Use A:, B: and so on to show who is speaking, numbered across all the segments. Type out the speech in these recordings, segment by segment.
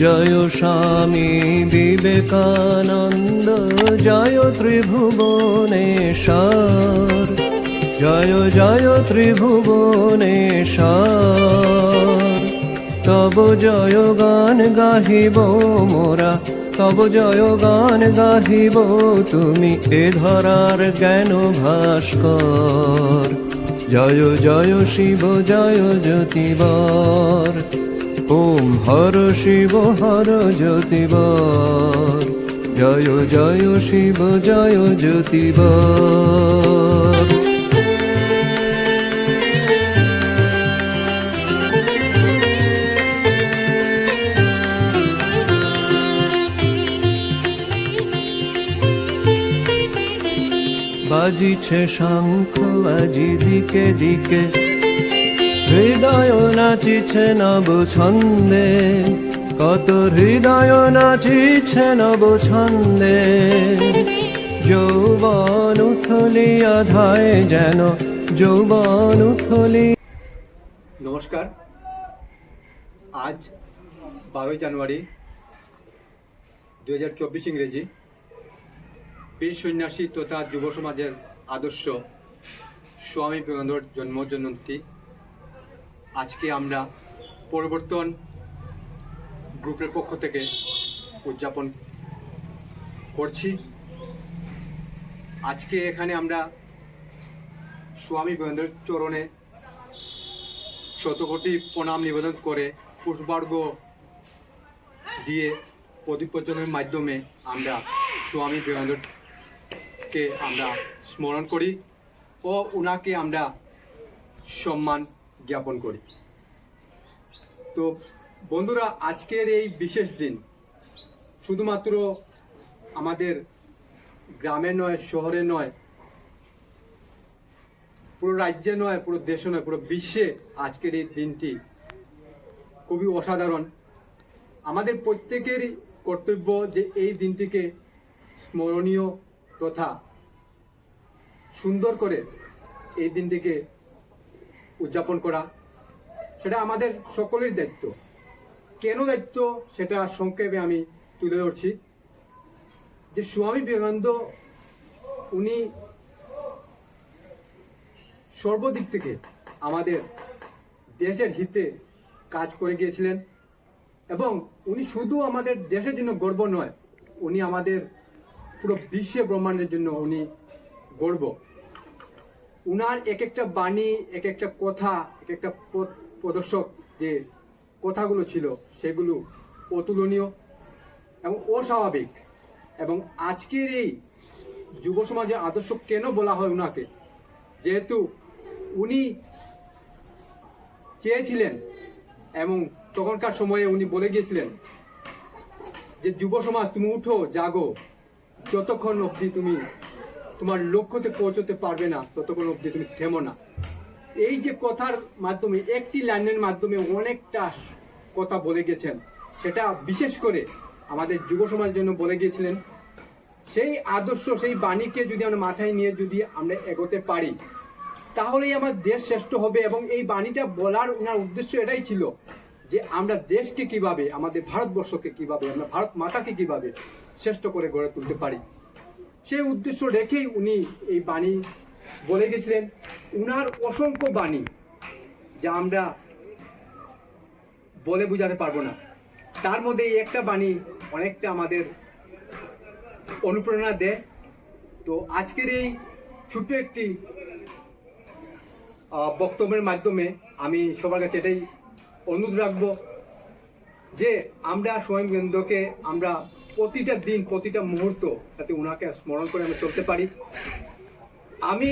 A: জয় স্বামী বিবেকানন্দ, জয় ত্রিভুবনেশ্বর, জয় জয় ত্রিভুবনেশ্বর। তব জয় গান গাহিব মোরা, তব জয় গান গাহিব, তুমি এ ধরার জ্ঞান ভাস্কর। জয় জয় শিব জয় জ্যোতিবর, ওম হর শিব হর জ্যোতিবর, জয় জয় শিব জয় জ্যোতিবর। বাজিছে শঙ্খ আজি দিকে দিকে, হৃদয় নাচিছে নব ছন্দে, কত হৃদয় নাচিছে নব ছন্দে। যৌবন উথলিয়া ধায় যেন যৌবন উথলি।
B: নমস্কার, আজ 12 জানুয়ারি 2024 ইংরেজি। বীর সন্ন্যাসী তথা যুব সমাজের আদর্শ স্বামী বিবেকানন্দর জন্মজয়ন্তী আজকে আমরা পরিবর্তন গ্রুপের পক্ষ থেকে উদযাপন করছি। আজকে এখানে আমরা স্বামী বিবেকানন্দের চরণে শতকোটি প্রণাম নিবেদন করে পুষ্পার্ঘ দিয়ে প্রদীপ প্রজ্বলনের মাধ্যমে আমরা স্বামী বিবেকানন্দকে আমরা স্মরণ করি ও উনাকে আমরা সম্মান জ্ঞাপন করি। তো বন্ধুরা, আজকের এই বিশেষ দিন শুধুমাত্র আমাদের গ্রামে নয়, শহরে নয়, পুরো রাজ্যে নয়, পুরো দেশে নয়, পুরো বিশ্বে আজকের এই দিনটি খুবই অসাধারণ। আমাদের প্রত্যেকেরই কর্তব্য যে এই দিনটিকে স্মরণীয় তথা সুন্দর করে এই দিনটিকে উদযাপন করা, সেটা আমাদের সকলের দায়িত্ব। কেন দায়িত্ব সেটা সংক্ষেপে আমি তুলে ধরছি। যে স্বামী বিবেকানন্দ উনি সর্বদিক থেকে আমাদের দেশের হিতে কাজ করে গিয়েছিলেন এবং উনি শুধু আমাদের দেশের জন্য গর্ব নয়, উনি আমাদের পুরো বিশ্ব ব্রহ্মাণ্ডের জন্য উনি গর্ব। উনার এক একটা বাণী, এক একটা কথা, এক একটা প্রদর্শক যে কথাগুলো ছিল সেগুলো অতুলনীয় এবং অস্বাভাবিক। এবং আজকের এই যুব সমাজের আদর্শ কেন বলা হয় উনাকে, যেহেতু উনি চেয়েছিলেন এবং তখনকার সময়ে উনি বলে গিয়েছিলেন যে যুব সমাজ তুমি উঠো, জাগো, যতক্ষণ অবধি তুমি তোমার লক্ষ্যতে পৌঁছতে পারবে না ততক্ষণ অবধি তুমি থেমো না। এই যে কথার মাধ্যমে, একটি লাইনের মাধ্যমে অনেকটা কথা বলে গেছেন, সেটা বিশেষ করে আমাদের যুব সমাজের জন্য বলে গিয়েছিলেন। সেই আদর্শ, সেই বাণীকে যদি আমরা মাথায় নিয়ে যদি আমরা এগোতে পারি তাহলেই আমার দেশ শ্রেষ্ঠ হবে। এবং এই বাণীটা বলার ওনার উদ্দেশ্য এটাই ছিল যে আমরা দেশকে কিভাবে, আমাদের ভারতবর্ষকে কিভাবে, আমরা ভারত মাতাকে কিভাবে শ্রেষ্ঠ করে গড়ে তুলতে পারি, সেই উদ্দেশ্য রেখেই উনি এই বাণী বলে গেছিলেন। উনার অসংখ্য বাণী যা আমরা বলে বোঝাতে পারবো না, তার মধ্যে এই একটা বাণী অনেকটা আমাদের অনুপ্রেরণা দেয়। তো আজকের এই ছোট্ট একটি বক্তব্যের মাধ্যমে আমি সবার কাছে এটাই অনুরোধ রাখবো যে আমরা স্বামী বিবেকানন্দকে আমরা প্রতিটা দিন, প্রতিটা মুহূর্ত যাতে উনাকে স্মরণ করে আমরা চলতে পারি। আমি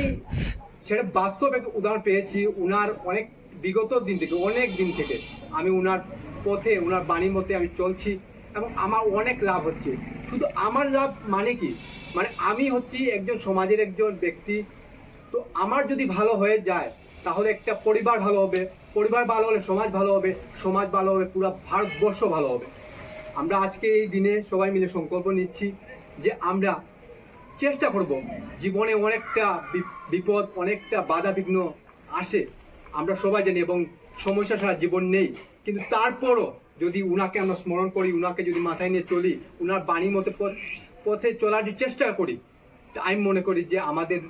B: সেটা বাস্তব একটা উদাহরণ পেয়েছি। উনার অনেক বিগত দিন থেকে, অনেক দিন থেকে আমি উনার পথে, উনার বাণীর মতে আমি চলছি এবং আমার অনেক লাভ হচ্ছে। শুধু আমার লাভ মানে কি, মানে আমি হচ্ছি একজন সমাজের একজন ব্যক্তি। তো আমার যদি ভালো হয়ে যায় তাহলে একটা পরিবার ভালো হবে, পরিবার ভালো হলে সমাজ ভালো হবে, সমাজ ভালো হবে, পুরো ভারতবর্ষ ভালো হবে। আমরা আজকে এই দিনে সবাই মিলে সংকল্প নিচ্ছি যে আমরা চেষ্টা করব, জীবনে অনেকটা বিপদ, অনেকটা বাধা বিঘ্ন আসে, আমরা সবাই জানি, এবং সমস্যা ছাড়া জীবন নেই। কিন্তু তারপরও যদি উনাকে আমরা স্মরণ করি, উনাকে যদি মাথায় নিয়ে চলি, উনার বাণীর মতো পথে চলার যে চেষ্টা করি, তা আমি মনে করি যে আমাদের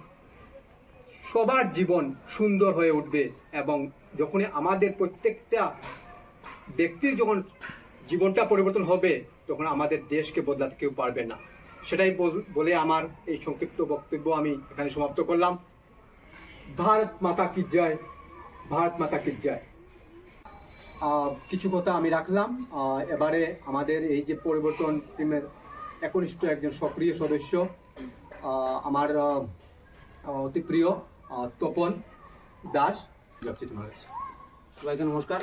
B: সবার জীবন সুন্দর হয়ে উঠবে। এবং যখনই আমাদের প্রত্যেকটা ব্যক্তির যখন জীবনটা পরিবর্তন হবে, তখন আমাদের দেশকে বদলাতে কেউ পারবে না। সেটাই বলে আমার এই সংক্ষিপ্ত বক্তব্য আমি এখানে সমাপ্ত করলাম। ভারত মাতা কি জয়, ভারত মাতা কি জয়। কিছু কথা আমি রাখলাম। এবারে আমাদের এই যে পরিবর্তন টিমের একনিষ্ঠ একজন সক্রিয় সদস্য, আমার অতি প্রিয় তপন দাস,
C: সবাইকে নমস্কার।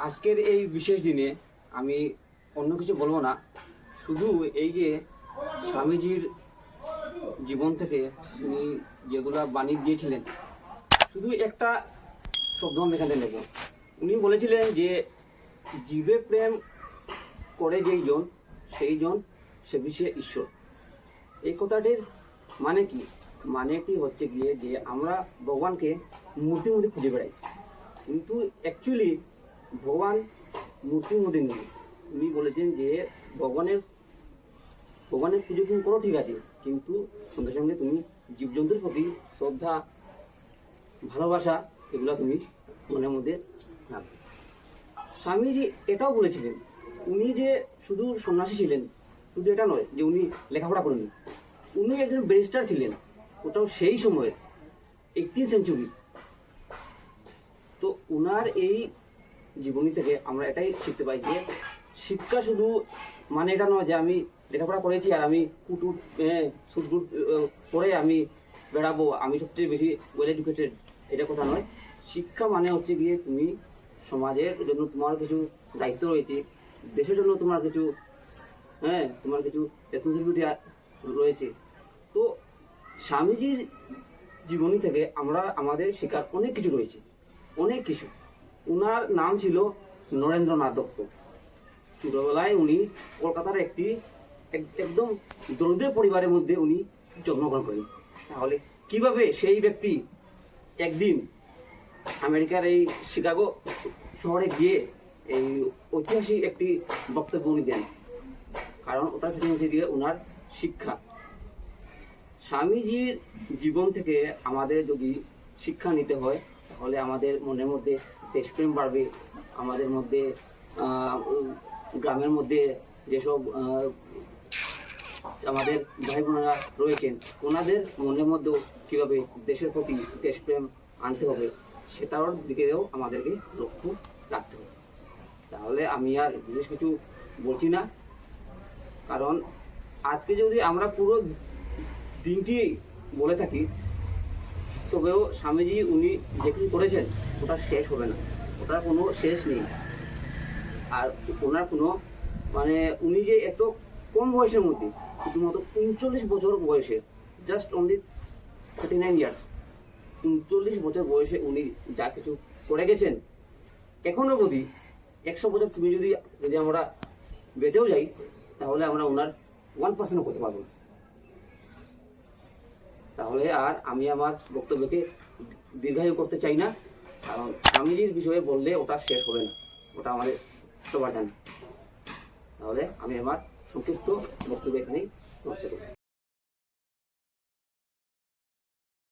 C: আজকের এই বিশেষ দিনে আমি অন্য কিছু বলবো না, শুধু এই যে স্বামীজির জীবন থেকে উনি যেগুলা বাণী দিয়েছিলেন, শুধু একটা শব্দ আমি এখানে নেব। উনি বলেছিলেন যে জীবে প্রেম করে যেই জন, সেই জন সে বিষয়ে ঈশ্বর। এই কথাটির মানে কি? মানেটি হচ্ছে গিয়ে যে আমরা ভগবানকে মূর্তির মধ্যে খুঁজে বেড়াই, কিন্তু অ্যাকচুয়ালি ভগবান মূর্তির মধ্যে নেই। উনি বলেছেন যে ভগবানের পুজো তুমি করো, ঠিক আছে, কিন্তু সঙ্গে সঙ্গে তুমি জীবজন্তুর প্রতি শ্রদ্ধা, ভালোবাসা, এগুলো তুমি মনের মধ্যে রাখবে। স্বামীজি এটাও বলেছিলেন, উনি যে শুধু সন্ন্যাসী ছিলেন, শুধু এটা নয় যে উনি লেখাপড়া করেননি, উনি একজন ব্যারিস্টার ছিলেন, ওটাও সেই সময়ে 18th সেঞ্চুরি। তো উনার এই জীবনী থেকে আমরা এটাই শিখতে পাই যে শিক্ষা শুধু মানে এটা নয় যে আমি লেখাপড়া করেছি আর আমি কুটুট সুটগুট পরে আমি বেড়াবো, আমি সবচেয়ে বেশি ওয়েল এডুকেটেড, এটা কথা নয়। শিক্ষা মানে হচ্ছে গিয়ে তুমি সমাজের জন্য তোমার কিছু দায়িত্ব রয়েছে, দেশের জন্য তোমার কিছু তোমার কিছু রেসপন্সিবিলিটি রয়েছে। তো স্বামীজির জীবনী থেকে আমরা আমাদের শেখার অনেক কিছু রয়েছে, অনেক কিছু। উনার নাম ছিল নরেন্দ্রনাথ দত্ত। ছোটবেলায় উনি কলকাতার একটি একদম দরিদ্র পরিবারের মধ্যে উনি জন্মগ্রহণ করেন। তাহলে কিভাবে সেই ব্যক্তি একদিন আমেরিকার এই শিকাগো শহরে গিয়ে এই ঐতিহাসিক একটি বক্তব্য উনি দেন? কারণ ওটা থেকে হচ্ছে গিয়ে ওনার শিক্ষা। স্বামীজির জীবন থেকে আমাদের যদি শিক্ষা নিতে হয়, তাহলে আমাদের মনের মধ্যে দেশপ্রেম বাড়বে, আমাদের মধ্যে গ্রামের মধ্যে যেসব আমাদের ভাই বোনেরা রয়েছেন, ওনাদের মনের মধ্যেও কীভাবে দেশের প্রতি দেশপ্রেম আনতে হবে, সেটার দিকেও আমাদেরকে লক্ষ্য রাখতে হবে। তাহলে আমি আর বিশেষ কিছু বলছি না, কারণ আজকে যদি আমরা পুরো দিনটি বলে থাকি, তবেও স্বামীজি উনি যে কিছু করেছেন ওটা শেষ হবে না, ওটার কোনো শেষ নেই। আর ওনার কোনো মানে উনি যে এত কম বয়সের মধ্যে, শুধুমাত্র 39 বছর বয়সে, জাস্ট অনলি 39 ইয়ার্স, 39 বছর বয়সে উনি যা কিছু করে গেছেন, এখনো অবধি 100 বছর তুমি যদি আমরা বেঁচেও যাই, তাহলে আমরা ওনার 1% করতে পারবো না। তাহলে আর আমি আমার বক্তব্যকে দীর্ঘায়ু করতে চাই না, কারণ স্বামীজির বিষয়ে বললে ওটা শেষ হবে না, ওটা আমাদের সবার জানা। তাহলে আমি আমার সংক্ষিপ্ত বক্তব্য এখানেই সমাপ্ত করি।